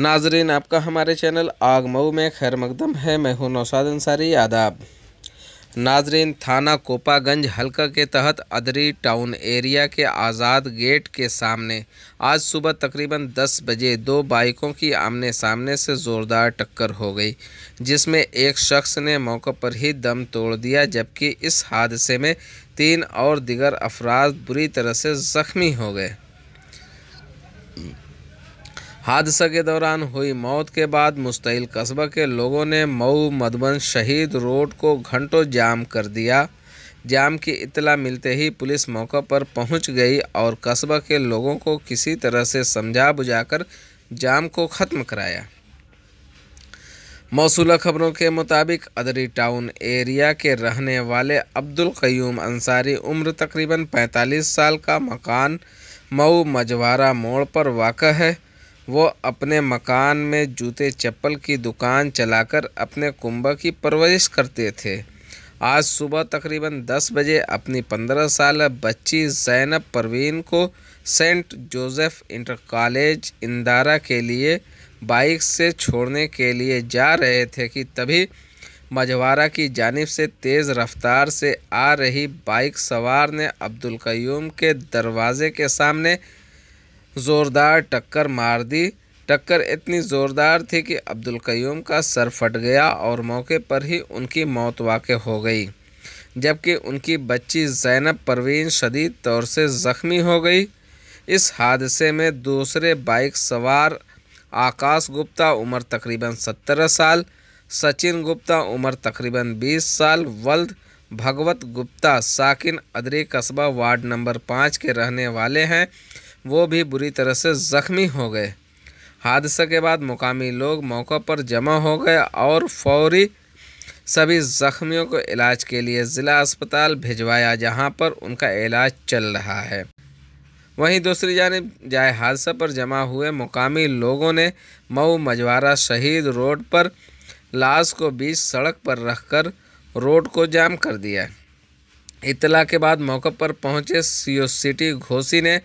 नाजरीन, आपका हमारे चैनल आग मऊ में खैर मकदम है। मैं हूं नौशाद अंसारी। आदाब नाजरीन, थाना कोपागंज हल्का के तहत अदरी टाउन एरिया के आज़ाद गेट के सामने आज सुबह तकरीबन 10 बजे दो बाइकों की आमने सामने से ज़ोरदार टक्कर हो गई, जिसमें एक शख्स ने मौके पर ही दम तोड़ दिया, जबकि इस हादसे में 3 और दिगर अफराद बुरी तरह से ज़ख्मी हो गए। हादसा के दौरान हुई मौत के बाद मुस्तैल कस्बा के लोगों ने मऊ मधुबन शहीद रोड को घंटों जाम कर दिया। जाम की इत्तला मिलते ही पुलिस मौका पर पहुंच गई और कस्बा के लोगों को किसी तरह से समझा बुझाकर जाम को ख़त्म कराया। मौसूला खबरों के मुताबिक अदरी टाउन एरिया के रहने वाले अब्दुल क़य्यूम अंसारी उम्र तकरीबन 45 साल का मकान मऊ मझवारा मोड़ पर वाक़ा है। वो अपने मकान में जूते चप्पल की दुकान चलाकर अपने कुंबा की परवरिश करते थे। आज सुबह तकरीबन 10 बजे अपनी 15 साल बच्ची ज़ैनब परवीन को saint Joseph inter college Indara के लिए बाइक से छोड़ने के लिए जा रहे थे कि तभी मझवारा की जानिब से तेज़ रफ्तार से आ रही बाइक सवार ने अब्दुल क़य्यूम के दरवाजे के सामने ज़ोरदार टक्कर मार दी। टक्कर इतनी ज़ोरदार थी कि अब्दुल क़य्यूम का सर फट गया और मौके पर ही उनकी मौत वाक़ हो गई, जबकि उनकी बच्ची ज़ैनब परवीन शदीद तौर से ज़ख्मी हो गई। इस हादसे में दूसरे बाइक सवार आकाश गुप्ता उम्र तकरीबन 17 साल, सचिन गुप्ता उम्र तकरीबन 20 साल, वल्द भगवत गुप्ता साकिन अदरी कस्बा वार्ड नंबर 5 के रहने वाले हैं, वो भी बुरी तरह से ज़ख्मी हो गए। हादसे के बाद मुकामी लोग मौके पर जमा हो गए और फौरी सभी ज़ख्मियों को इलाज के लिए ज़िला अस्पताल भिजवाया, जहां पर उनका इलाज चल रहा है। वहीं दूसरी जानिब जाए हादसा पर जमा हुए मुकामी लोगों ने मऊ मझवारा शहीद रोड पर लाश को बीच सड़क पर रखकर रोड को जाम कर दिया। इत्तला के बाद मौके पर पहुंचे सीओ सिटी घोसी ने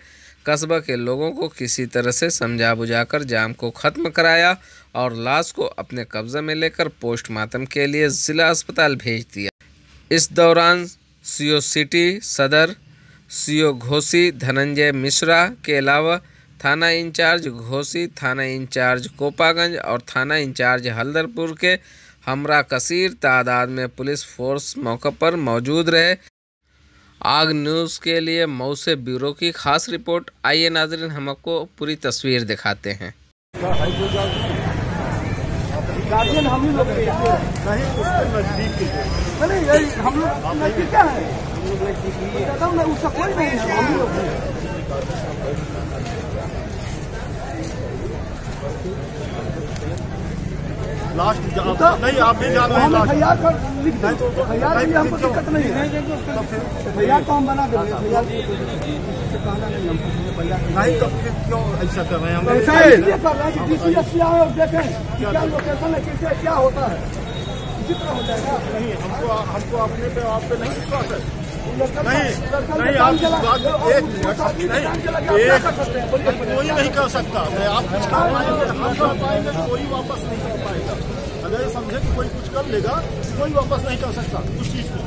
कस्बा के लोगों को किसी तरह से समझा बुझाकर जाम को ख़त्म कराया और लाश को अपने कब्ज़े में लेकर पोस्टमार्टम के लिए ज़िला अस्पताल भेज दिया। इस दौरान सीओ सिटी सदर सीओ घोसी धनंजय मिश्रा के अलावा थाना इंचार्ज घोसी, थाना इंचार्ज कोपागंज और थाना इंचार्ज हल्दरपुर के हमरा कसीर तादाद में पुलिस फोर्स मौके पर मौजूद रहे। आग न्यूज़ के लिए मऊ से ब्यूरो की खास रिपोर्ट। आइए नाज़रीन, हम आपको पूरी तस्वीर दिखाते हैं। गार्जियन हम ही लोग नहीं, उसके नजदीक हम लोग नजदीक क्या है, उसका कोई नहीं है, हम ही लोग लास्ट नहीं, आप भी जान रहे हैं। हमको दिक्कत नहीं है, भैया को हम बना देंगे। नहीं तो फिर क्यों ऐसा कर रहे हैं? हम ऐसा इसलिए कर रहे हैं कि DCSP आए और देखें क्या लोकेशन है, कैसे क्या होता है, इसी तरह हो जाएगा। नहीं, हमको अपने पे आप पे नहीं विश्वास है। नहीं आप एक कोई नहीं कर सकता। आप कुछ कर पाएंगे, हम कर पाएंगे, कोई वापस नहीं कर पाएगा। अगर ये समझे कि कोई कुछ कर लेगा, कोई वापस नहीं कर सकता उस चीज को।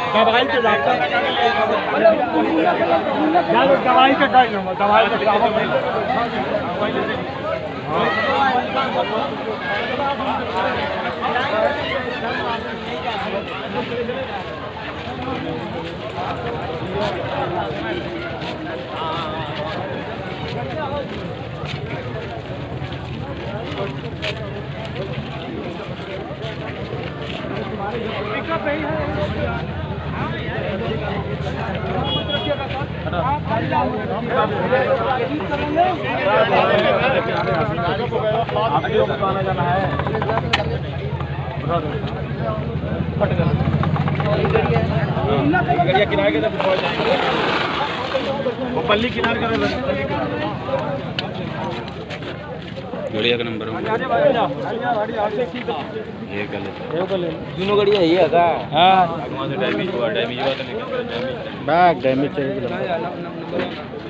दवाई के जाता दवाई का दवाई का किनारे के वो पल्ली किनारे का गड़िया का नंबर ये दोनों गड़िया ही है का हाँ वहाँ से डैमेज हुआ तो नहीं बैग डैमेज चाहिए